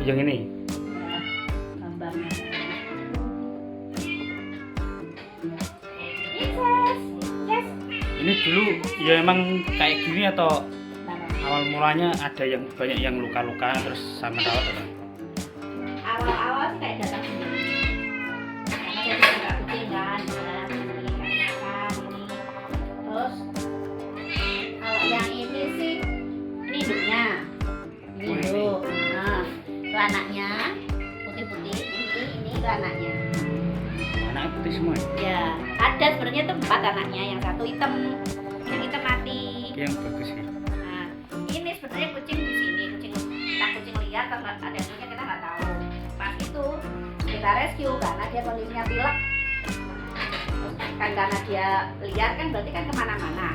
Yang ini. Gambarnya. Ini dulu ya emang kayak gini atau Nah, awal mulanya ada yang banyak yang luka-luka terus sama rawat atau? awal-awal sih kayak datang sendiri. Karena saya juga nggak kucing kan, jalan sendiri kayak makan ini. Terus kalau yang ini sih, ini induknya, ini Oh, ini. induk. Nah, itu anaknya putih-putih. Ini itu anaknya. Anaknya putih semua ya? Ya, ada sebenarnya tuh 4 anaknya, yang satu hitam, yang hitam mati. Yang bagus sih. Nah, ini sebenarnya kucing di sini, entah kucing liar atau ada yang punya kita nggak tahu. Pas itu kita rescue karena dia kondisinya pilek. Terus kan karena dia liar kan berarti kan kemana-mana.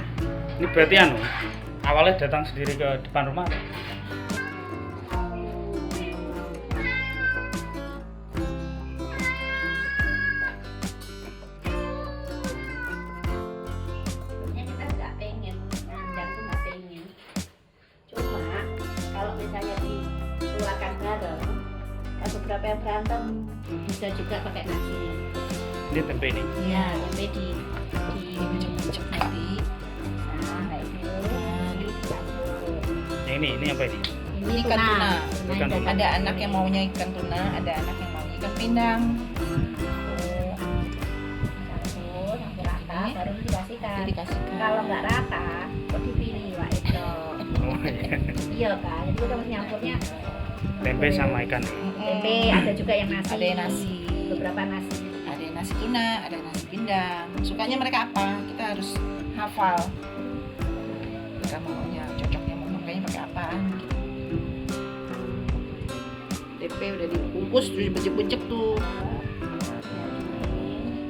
Ini berarti anu awalnya datang sendiri ke depan rumah atau? Sebenarnya kita nggak pengen, ngandang tuh nggak pengen. Cuma kalau misalnya dikeluarkan bareng, beberapa yang berantem bisa juga pakai nasi. Ini tempe ini. Iya, tempe di bucek nanti. Nah, kayak gitu. Yang ini apa ini? Ini Ikan tuna. Ikan tuna. Ada anak yang maunya ikan tuna, ada anak yang maunya ikan pindang. Satu sampai rata, Ini. baru dikasihkan. Jadi dikasihkan. Kalau nggak rata, kok dipilih Wak itu. Oh iya. Iya kan, jadi kita harus nyampurnya Tempe sama ikan. tempe, ada juga yang nasi. Ada yang nasi. Beberapa nasi. Ada yang nasi tuna, ada yang nasi pindang. Sukanya mereka apa? Kita harus hafal. Mereka maunya cocoknya mau makanya pakai apaan gitu. Tempe udah dibungkus, udah dibejek-bejek tuh.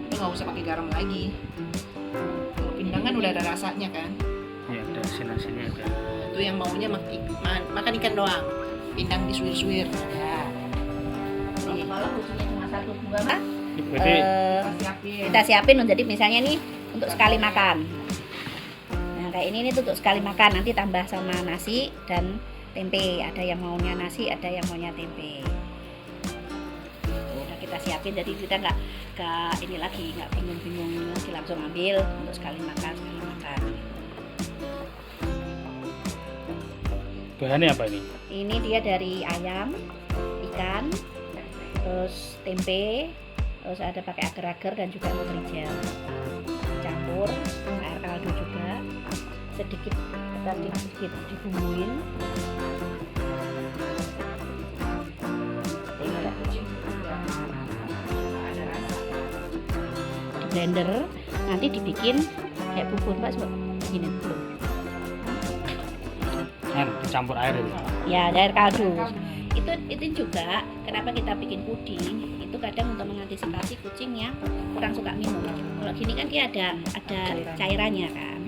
Itu nggak usah pakai garam lagi. Kalau pindang kan udah ada rasanya kan. Ya ada asin-asinnya ada. Itu yang maunya makan ikan doang. Pindang disuir-suir. Ya. Nih, Kalau kucingnya cuma 1-2 mah, Ini berarti siapin. kita siapin jadi misalnya nih untuk sekali makan. Nah kayak ini nih tuh untuk sekali makan, nanti tambah sama nasi dan tempe. Ada yang maunya nasi, ada yang maunya tempe. Udah kita siapin jadi kita nggak ini lagi nggak bingung-bingung lagi, langsung ambil untuk sekali makan. bahannya apa ini? Ini dia dari ayam, ikan, terus tempe, terus ada pakai agar-agar dan juga nutrijel. Campur air kaldu juga, sedikit dibumbuin. Di blender, nanti dibikin kayak bubur mbak, begini dulu. Kan dicampur air itu. Ya, ada air kaldu. Itu juga kenapa kita bikin puding itu kadang untuk mengantisipasi kucing yang kurang suka minum. Kalau gini kan dia ada cairannya kan.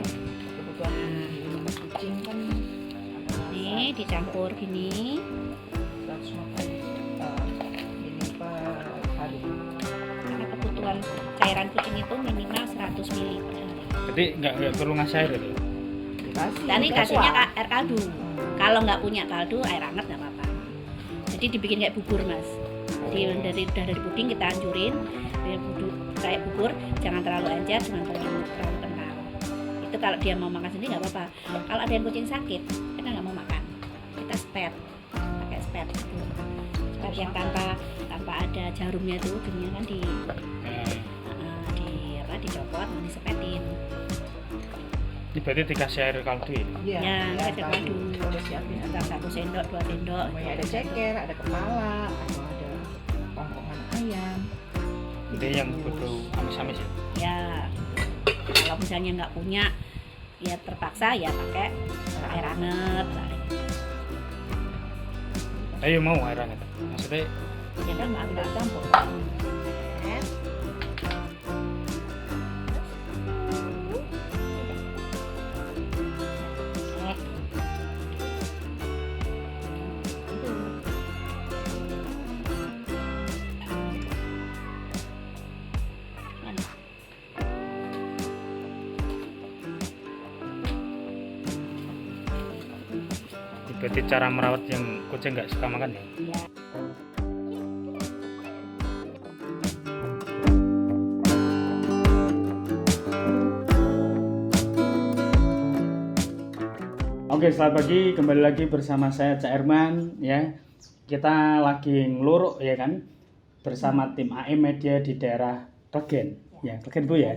Kebutuhan kucing kan Nih dicampur gini. 150 ini per hari. Karena kebutuhan cairan kucing itu minimal 100 ml. Jadi nggak perlu ngasih air itu. Dikasih. Tadi udah kasihnya kuat. air kaldu. Kalau nggak punya kaldu, air hangat nggak apa-apa. Jadi dibikin kayak bubur mas. Jadi dari puding kita hancurin, kayak bubur, jangan terlalu encer, jangan terlalu kental. Itu kalau dia mau makan sendiri nggak apa-apa. Kalau ada yang kucing sakit, kita nggak mau makan. Kita spet, pakai spet gitu. Spet yang tanpa ada jarumnya itu, ujungnya kan dicopot, nanti sepetin. Ini berarti dikasih air kaldu ya? Iya, Ya, ya, ada kaldu. Udah siapin. Ada 1 sendok, 2 sendok. Semuanya ada ceker, ada kepala, atau ada tongkongan ayam. Jadi yang berbau amis-amis ya? Ya, kalau misalnya nggak punya, ya terpaksa ya pakai air hangat. Ayo mau air hangat. Maksudnya Ya kan nggak ambil campur. Berarti cara merawat yang kucing nggak suka makan ya? Iya. Oke, selamat pagi. Kembali lagi bersama saya Cak Herman ya. Kita lagi ngeluruk ya kan bersama tim AM Media di daerah Klegen. Ya, Klegen Bu ya.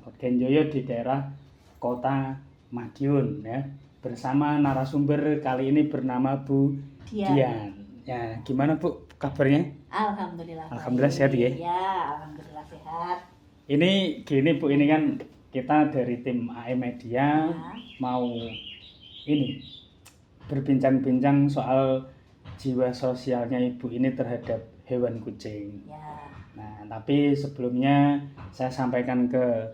Klegen Joyo di daerah Kota Madiun ya. Bersama narasumber kali ini bernama Bu Dian. Ya, gimana Bu kabarnya? Alhamdulillah. Alhamdulillah sehat ya. Ya, alhamdulillah sehat. Ini gini Bu, ini kan kita dari tim AM Media mau ini berbincang-bincang soal jiwa sosialnya ibu ini terhadap hewan kucing. Ya. Nah, tapi sebelumnya saya sampaikan ke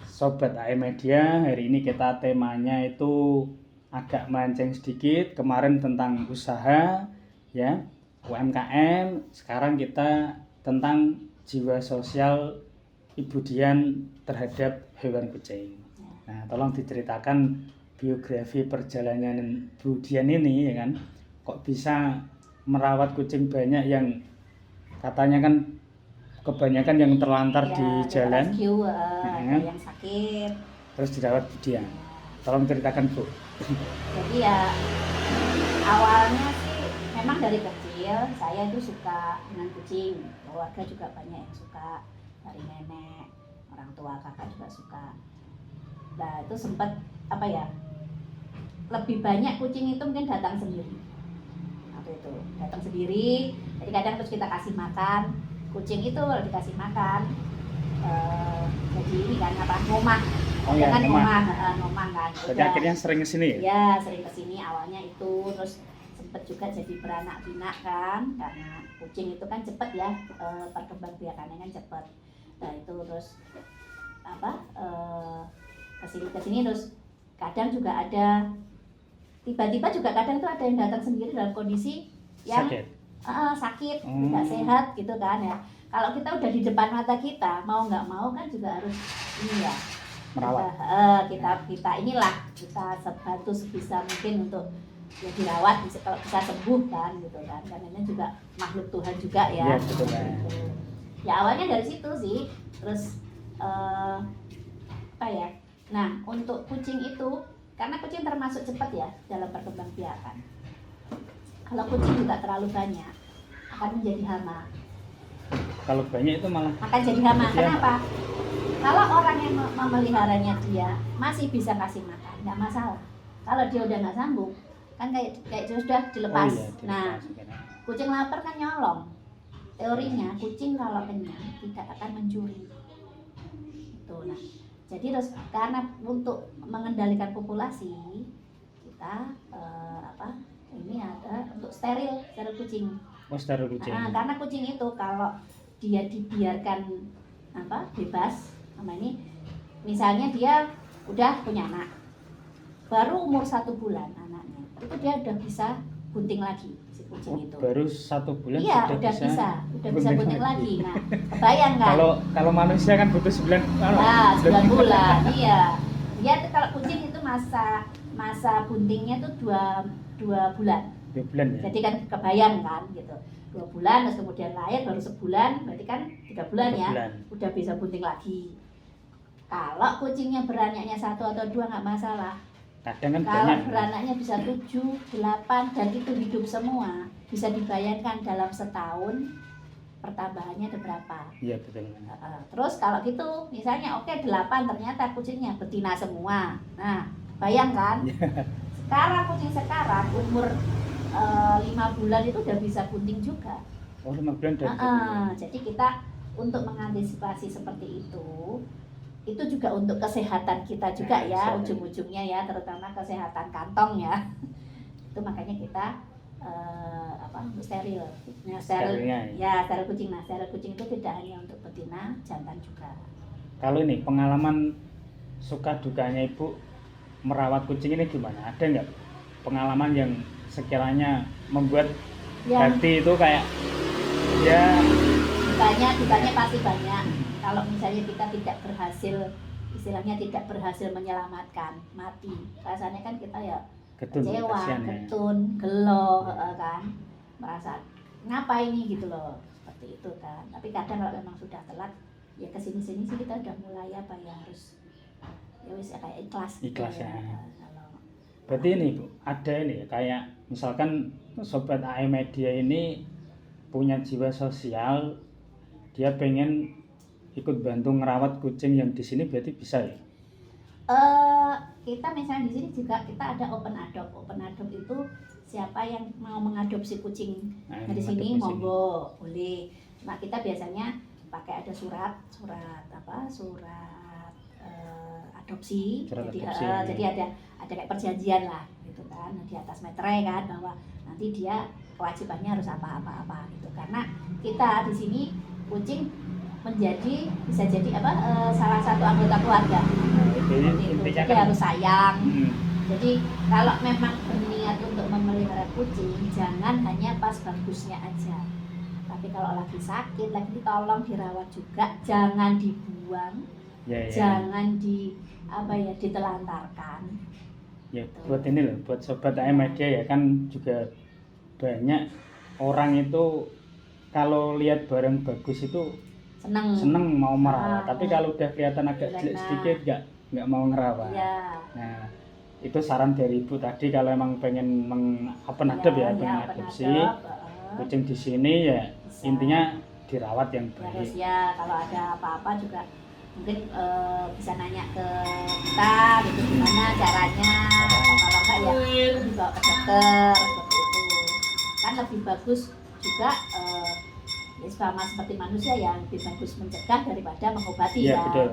sobat AM Media, hari ini kita temanya itu agak melenceng sedikit. Kemarin tentang usaha ya, UMKM, sekarang kita tentang jiwa sosial Ibu Dian terhadap hewan kucing. Nah, tolong diceritakan biografi perjalanan Bu Dian ini ya kan, kok bisa merawat kucing banyak yang katanya kan kebanyakan yang terlantar Ya, di jalan, rescue, ada yang sakit. terus dirawat Bu Dian. Tolong ceritakan Bu. Jadi ya awalnya sih memang dari kecil saya itu suka dengan kucing. Keluarga juga banyak yang suka, dari nenek, orang tua, kakak juga suka. Nah itu sempat apa ya, lebih banyak kucing itu mungkin datang sendiri. Waktu itu datang sendiri, jadi kadang terus kita kasih makan. Kucing itu kalau dikasih makan jadi ini kan apa, ngomah. Oh ya, Dengan ngomah. ngomah kan. Jadi Udah. akhirnya sering kesini ya? Ya sering kesini awalnya itu, terus sempet juga jadi beranak pinak kan, karena kucing itu kan cepet ya, perkembangbiakannya kan cepet. Nah itu terus apa, kesini terus kadang juga ada, tiba-tiba juga kadang tuh ada yang datang sendiri dalam kondisi yang sakit, tidak sehat gitu kan ya. Kalau kita udah di depan mata kita, mau nggak mau kan juga harus ini ya, Merawat. kita inilah, kita bantu sebisa mungkin untuk ya dirawat, kalau bisa sembuh kan gitu kan, karena ini juga makhluk Tuhan juga ya. Iya, betul, gitu. Ya awalnya dari situ sih, terus apa ya, nah untuk kucing itu karena kucing termasuk cepat ya dalam perkembangbiakan. Kalau kucing juga terlalu banyak akan menjadi hama. Kalau banyak itu malah Akan jadi hama. Kenapa? Kalau orang yang memeliharanya dia masih bisa kasih makan, nggak masalah. Kalau dia udah nggak sanggup, kan kayak dia sudah dilepas. Oh iya, dilepas. Nah, kucing lapar kan nyolong. Teorinya kucing kalau kenyang tidak akan mencuri. Itu. Nah, jadi terus karena untuk mengendalikan populasi kita ini ada untuk steril kucing. Oh, steril kucing. Karena kucing itu kalau dia dibiarkan bebas sama ini, misalnya dia udah punya anak, baru umur 1 bulan anaknya, itu dia udah bisa bunting lagi si kucing itu. Baru 1 bulan Iya, udah bisa bunting lagi. Nah, kebayang kan? Kalau manusia kan butuh 9 9 bulan. Iya. Dia tuh kalau kucing itu masa buntingnya tuh 2 bulan. 2 bulan ya. Jadi kan kebayang kan gitu. 2 bulan terus kemudian lahir baru sebulan, berarti kan 3 bulan ya. Udah bisa bunting lagi. Kalau kucingnya beranaknya 1 atau 2 nggak masalah. Kadang kan Kalau banyak. beranaknya bisa 7, 8 dan itu hidup semua, bisa dibayangkan dalam setahun pertambahannya ada berapa. Iya betul. Terus kalau gitu misalnya 8 ternyata kucingnya betina semua. Nah, bayangkan. Sekarang kucing sekarang umur 5 bulan itu udah bisa bunting juga. Oh, 5 bulan udah. Jadi kita untuk mengantisipasi seperti itu juga untuk kesehatan kita juga ya, ujung-ujungnya ya, terutama kesehatan kantong ya. Itu makanya kita untuk steril. Nah, steril kucing. Nah, steril kucing itu tidak hanya untuk betina, jantan juga. Kalau ini pengalaman suka dukanya Ibu merawat kucing ini gimana? Ada nggak pengalaman yang sekiranya membuat hati itu kayak ya dukanya pasti banyak. Kalau misalnya kita tidak berhasil, istilahnya tidak berhasil menyelamatkan, mati, rasanya kan kita ya Getun, kecewa, kasihan ya. getun, gelo, kan, merasa ngapa ini gitu loh, seperti itu kan. Tapi kadang kalau memang sudah telat, ya kesini-sini sih kita udah mulai apa ya harus ya wis kayak ikhlas. Ikhlas gitu ya. Kalau Berarti ini Bu, ada ini ya, kayak misalkan Sobat AE Media ini punya jiwa sosial, dia pengen ikut bantu ngerawat kucing yang di sini, berarti bisa ya? kita misalnya di sini juga kita ada open adopt. Open adopt itu siapa yang mau mengadopsi kucing Nah, di sini mengadopsi sini. monggo boleh. Cuma kita biasanya pakai ada surat adopsi. Surat Jadi adopsi. jadi ada kayak perjanjian lah gitu kan di atas meterai kan bahwa nanti dia kewajibannya harus apa gitu. Karena kita di sini kucing menjadi bisa jadi salah satu anggota keluarga. Jadi Seperti itu. intinya Jadi kan harus sayang. hmm, Jadi kalau memang berniat untuk memelihara kucing, jangan hanya pas bagusnya aja. Tapi kalau lagi sakit, lagi tolong dirawat juga, jangan dibuang, ya. jangan ditelantarkan. Ya buat ini loh, buat Sobat AE Media ya kan juga banyak orang itu kalau lihat barang bagus itu seneng mau merawat, tapi kalau udah kelihatan agak jelek Nah. sedikit nggak mau ngerawat. Ya. Nah itu saran dari Ibu tadi, kalau emang pengen adopt ya, pengen adopsi kucing di sini ya Bisa. intinya dirawat yang Terus baik. ya kalau ada apa-apa juga mungkin bisa nanya ke kita gitu gimana caranya, atau kalau enggak ya dibawa ke dokter seperti itu kan lebih bagus juga. Ya sama seperti manusia ya, lebih bagus mencegah daripada mengobati Iya ya. betul,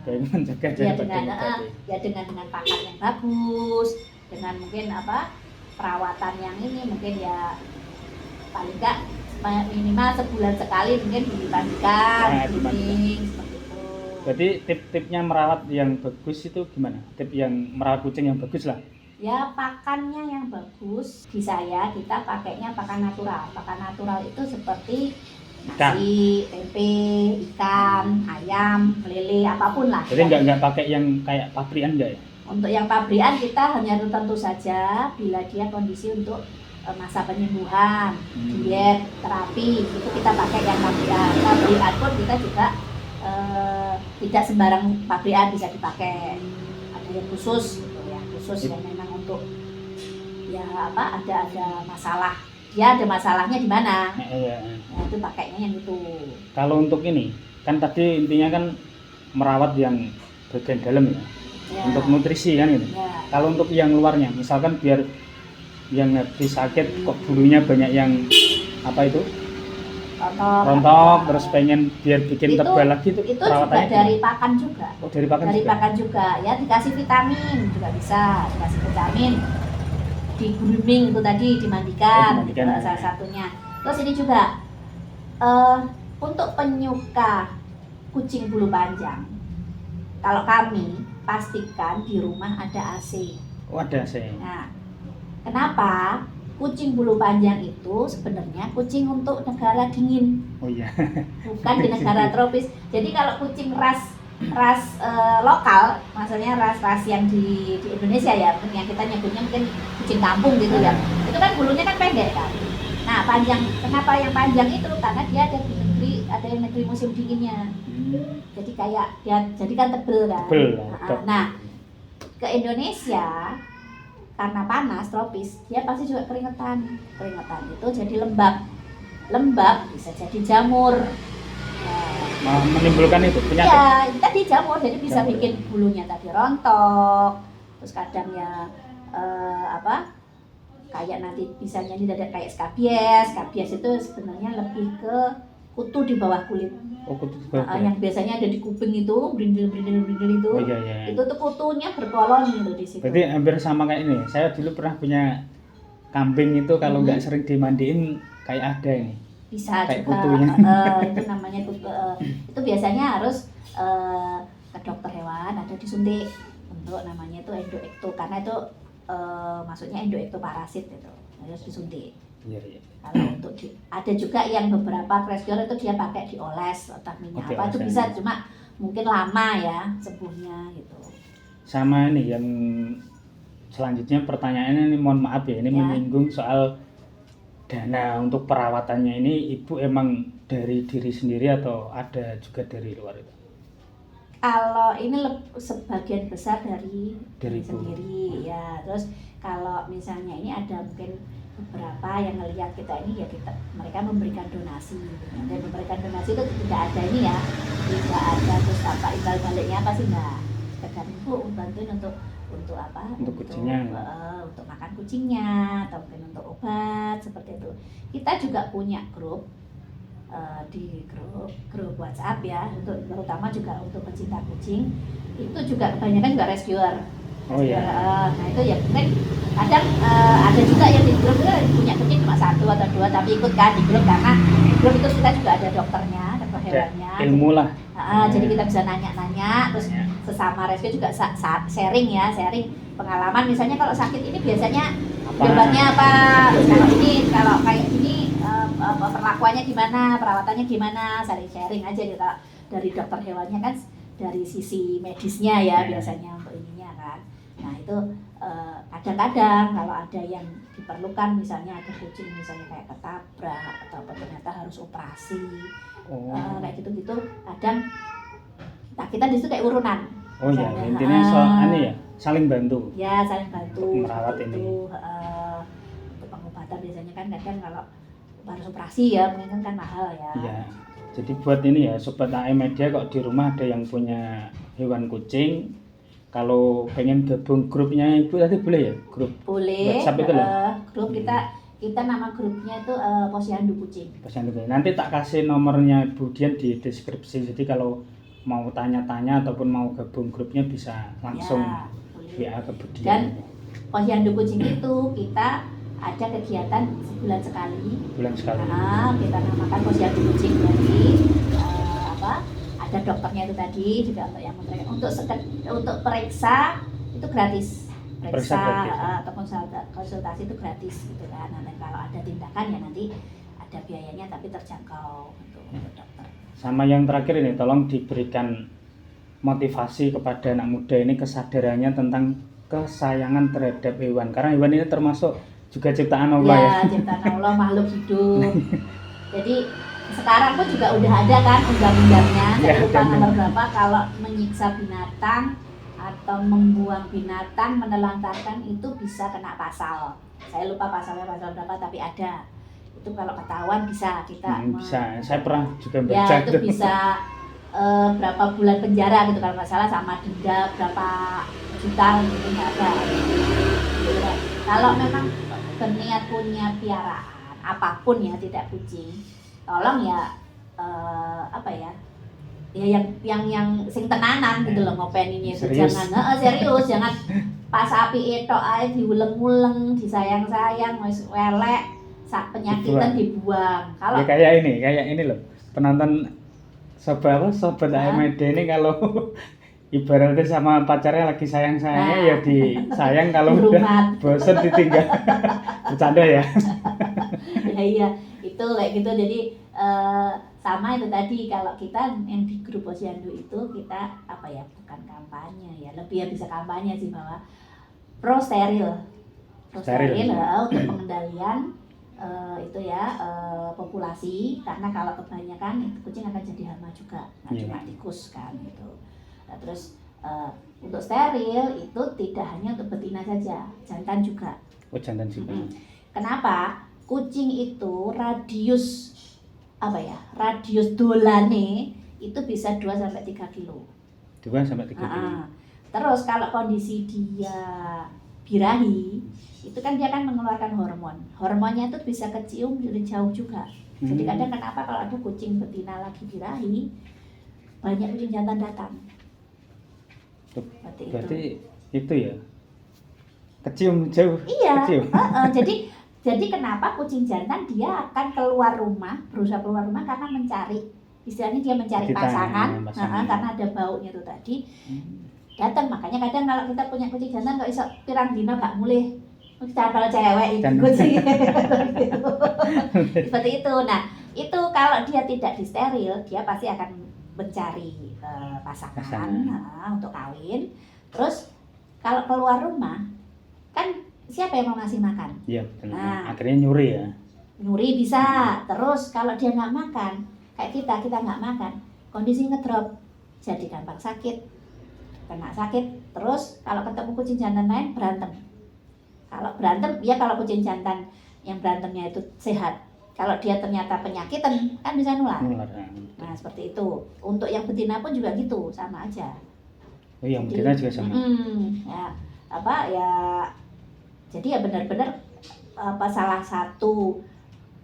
baik mencegah Ya daripada mengobati. dengan pakan yang bagus, dengan mungkin perawatan yang ini mungkin ya paling enggak minimal sebulan sekali mungkin dimandikan, Nah, grooming seperti itu. Berarti tip-tipnya merawat yang bagus itu gimana? Tip yang merawat kucing yang bagus lah. Ya pakannya yang bagus, di saya kita pakainya pakan natural. Pakan natural itu seperti nasi, tempe, ikan, ayam, lele, apapun lah. Jadi nggak pakai yang kayak pabrikan enggak ya? Untuk yang pabrikan kita hanya tentu saja bila dia kondisi untuk masa penyembuhan, diet, terapi, itu kita pakai yang pabrikan. Pabrikan pun kita juga tidak sembarang pabrikan bisa dipakai. Ada yang khusus gitu ya, khusus yang memang untuk ya ada masalah. Dia ada masalahnya di mana? Iya. Nah, itu pakainya yang itu. Kalau untuk ini kan tadi intinya kan merawat yang bagian dalam ya, Ya. untuk nutrisi kan gitu. Ya. Kalau untuk yang luarnya, misalkan biar yang habis sakit kok bulunya banyak yang rontok, terus pengen biar bikin tebal lagi itu juga perawatannya dari gimana? pakan juga. Oh dari pakan Dari juga? pakan juga ya, dikasih vitamin juga bisa, dikasih vitamin, di grooming itu tadi dimandikan, Oh, dimandikan, itu ya. salah satunya. Terus ini juga untuk penyuka kucing bulu panjang, kalau kami pastikan di rumah ada AC. Oh ada sih. Nah, kenapa? Kucing bulu panjang itu sebenarnya kucing untuk negara dingin, Oh iya. bukan di negara tropis. Jadi kalau kucing ras lokal, maksudnya ras yang di Indonesia ya, yang kita nyebutnya mungkin kucing kampung gitu ya, itu kan bulunya kan pendek kan. Nah panjang, kenapa yang panjang itu? Karena dia ada yang negeri musim dinginnya. Jadi kayak dia jadi kan tebel kan. Tebel. Nah ke Indonesia karena panas tropis, dia pasti juga keringetan itu jadi lembab bisa jadi jamur. Menimbulkan itu penyakit. Iya, itu tadi jamur, jadi bisa Jamur. bikin bulunya tadi rontok, terus kadang ya kayak nanti misalnya ini ada kayak skabies itu sebenarnya lebih ke kutu di bawah kulit. Oh kutu Yang biasanya ada di kuping itu, brindil itu. Oh iya. Itu tuh kutunya berkoloni tuh di situ. Berarti hampir sama kayak ini. Saya dulu pernah punya kambing itu kalau nggak sering dimandiin kayak ada ini. Bisa kayak juga kutunya. itu namanya kutu. Itu biasanya harus ke dokter hewan, ada disuntik untuk namanya itu endoekto, karena itu maksudnya endoektoparasit itu harus disuntik. Iya. Kalau untuk ada juga yang beberapa crash-cure itu dia pakai dioles atau minyak Oke, apa itu olesan. bisa, cuma mungkin lama ya sembuhnya gitu. Sama ini yang selanjutnya pertanyaannya ini mohon maaf ya, ini Ya. menyinggung soal dana untuk perawatannya ini ibu emang dari diri sendiri atau ada juga dari luar itu? Kalau ini sebagian besar dari Dari diri ibu. sendiri ya. Terus kalau misalnya ini ada mungkin beberapa yang melihat kita ini ya mereka memberikan donasi gitu. Dan memberikan donasi itu tidak ada ini ya, tidak ada terus apa imbal baliknya apa sih enggak. Sekedar ibu bantuin untuk apa? Untuk kucingnya. Untuk makan kucingnya atau mungkin untuk obat seperti itu. Kita juga punya grup di grup WhatsApp ya, untuk terutama juga untuk pecinta kucing. Itu juga kebanyakan juga rescuer. Oh iya. Nah itu ya mungkin kadang ada juga yang di grup itu punya kucing cuma 1 atau 2 tapi ikut kan di grup, karena di grup itu kita juga ada dokternya, dokter hewannya. Ilmu lah. Jadi kita bisa nanya-nanya, terus sesama rescue juga sharing pengalaman. Misalnya kalau sakit ini biasanya jawabannya apa, terus kalau kayak gini perlakuannya gimana, perawatannya gimana, saling sharing aja gitu. Dari dokter hewannya kan dari sisi medisnya ya biasanya untuk ininya kan. Nah itu kadang-kadang kalau ada yang diperlukan, misalnya ada kucing misalnya kayak ketabrak atau ternyata harus operasi, kayak gitu-gitu, kadang kita di situ kayak urunan. Oh iya, intinya soal ini ya, saling bantu. Ya saling bantu. Untuk merawat ini. Untuk pengobatan biasanya kan kadang kalau harus operasi ya mungkin kan mahal ya. Iya. Jadi buat ini ya sobat AM Media, kok di rumah ada yang punya hewan kucing, kalau pengen gabung grupnya ibu tadi boleh ya, grup boleh. WhatsApp itu loh. Grup kita nama grupnya itu Posyandu Kucing. Posyandu Kucing. Nanti tak kasih nomornya Bu Dian di deskripsi. Jadi kalau mau tanya-tanya ataupun mau gabung grupnya bisa langsung ya, WA ke Bu Dian. Dan Posyandu Kucing itu kita ada kegiatan sebulan sekali. Kita namakan Posyandu Kucing. Jadi ada dokternya itu tadi juga untuk yang untuk periksa itu gratis. Periksa atau konsultasi itu gratis gitu kan. Nah, kalau ada tindakan ya nanti ada biayanya tapi terjangkau untuk dokter. Sama yang terakhir ini, tolong diberikan motivasi kepada anak muda ini kesadarannya tentang kesayangan terhadap hewan, karena hewan ini termasuk juga ciptaan Allah ya. Ciptaan Allah, makhluk hidup. Jadi sekarang pun juga udah ada kan undang-undangnya, saya lupa nomor berapa, kalau menyiksa binatang atau membuang binatang, menelantarkan itu bisa kena pasal. Saya lupa pasal berapa tapi ada. Itu kalau ketahuan bisa kita bisa. Saya pernah juga baca itu bisa berapa bulan penjara gitu kalau nggak salah, sama denda berapa juta gitu nggak ada. Kalau memang berniat punya piaraan apapun ya, tidak kucing, tolong ya yang sing tenanan gitu loh ngopeninnya itu. Jangan serius, jangan pas api itu aja diuleng-uleng, disayang-sayang, wis welek, sak penyakitan dibuang. Kalau ya kayak ini loh, penonton sobat AM Media ini kalau ibaratnya sama pacarnya lagi sayang-sayangnya ya disayang, kalau udah bosan ditinggal. Bercanda ya. Iya, itu kayak gitu. Jadi sama itu tadi, kalau kita yang di grup Posyandu itu kita bukan kampanye ya, lebih bisa kampanye sih, bahwa pro steril untuk pengendalian itu ya populasi, karena kalau kebanyakan itu kucing akan jadi hama juga, cuma tikus kan gitu. Nah, terus untuk steril itu tidak hanya untuk betina saja, jantan juga. Oh, jantan juga. Kenapa? Kucing itu radius dolane itu bisa 2-3 kilo. 2-3 kilo. Terus kalau kondisi dia birahi, itu kan dia kan mengeluarkan hormon. Hormonnya itu bisa kecium dari jauh juga. Jadi kadang kenapa kalau ada kucing betina lagi birahi, banyak kucing jantan datang. Berarti itu ya, kecium jauh. Iya. Jadi kenapa kucing jantan dia akan berusaha keluar rumah karena mencari, istilahnya dia mencari pasangan. Karena ada baunya itu tadi. Datang, makanya kadang kalau kita punya kucing jantan kok iso pirang dina gak mulih cadol cewek itu kucing. Seperti itu. Nah, itu kalau dia tidak disteril, dia pasti akan mencari pasangan untuk kawin. Terus kalau keluar rumah kan siapa yang mau ngasih makan? Iya, betul. Nah. Akhirnya nyuri ya. Nyuri bisa. Terus kalau dia nggak makan, kayak kita nggak makan, kondisi ngedrop, jadi gampang sakit, kena sakit. Terus kalau ketemu kucing jantan lain berantem. Kalau berantem, ya kalau kucing jantan yang berantemnya itu sehat. Kalau dia ternyata penyakitan, kan bisa nular. Nular. Nah seperti itu. Untuk yang betina pun juga gitu, sama aja. Oh, yang betina juga sama. Ya apa ya? Jadi ya benar-benar salah satu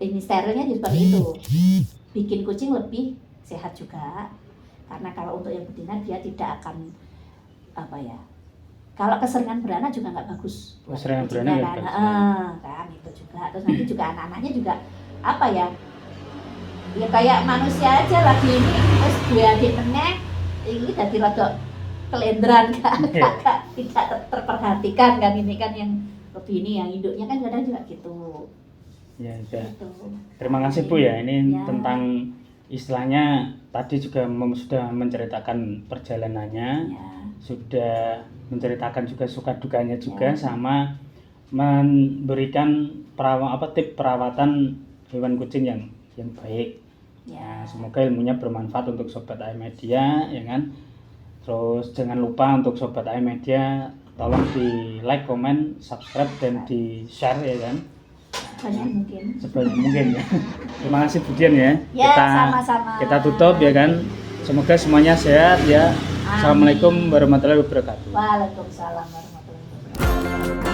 ini sterilnya seperti itu. Bikin kucing lebih sehat juga. Karena kalau untuk yang betina dia tidak akan apa ya? Kalau keseringan beranak juga nggak bagus. Keseringan beranak ya bagus. Kan itu juga. Terus nanti juga anak-anaknya juga apa ya? Ya kayak manusia aja lagi ini terus dua adik meneh ini dadi rada kelendran kakak tidak terperhatikan kan ini kan yang lebih ini yang induknya kan kadang juga gitu. Ya, sudah. Gitu. Terima kasih Bu ya. Ini Ya. tentang istilahnya tadi juga sudah menceritakan perjalanannya, Ya. sudah menceritakan juga suka dukanya juga, Ya. sama memberikan tip perawatan hewan kucing yang baik. Ya. Semoga ilmunya bermanfaat untuk sobat iMedia ya kan. Terus jangan lupa untuk sobat iMedia tolong di like, komen, subscribe dan di share ya kan. Sebanyak mungkin ya. Terima kasih Bu Dian ya. Ya, sama-sama. Kita tutup ya kan. Semoga semuanya sehat ya. Amin. Assalamualaikum warahmatullahi wabarakatuh. Waalaikumsalam warahmatullahi wabarakatuh.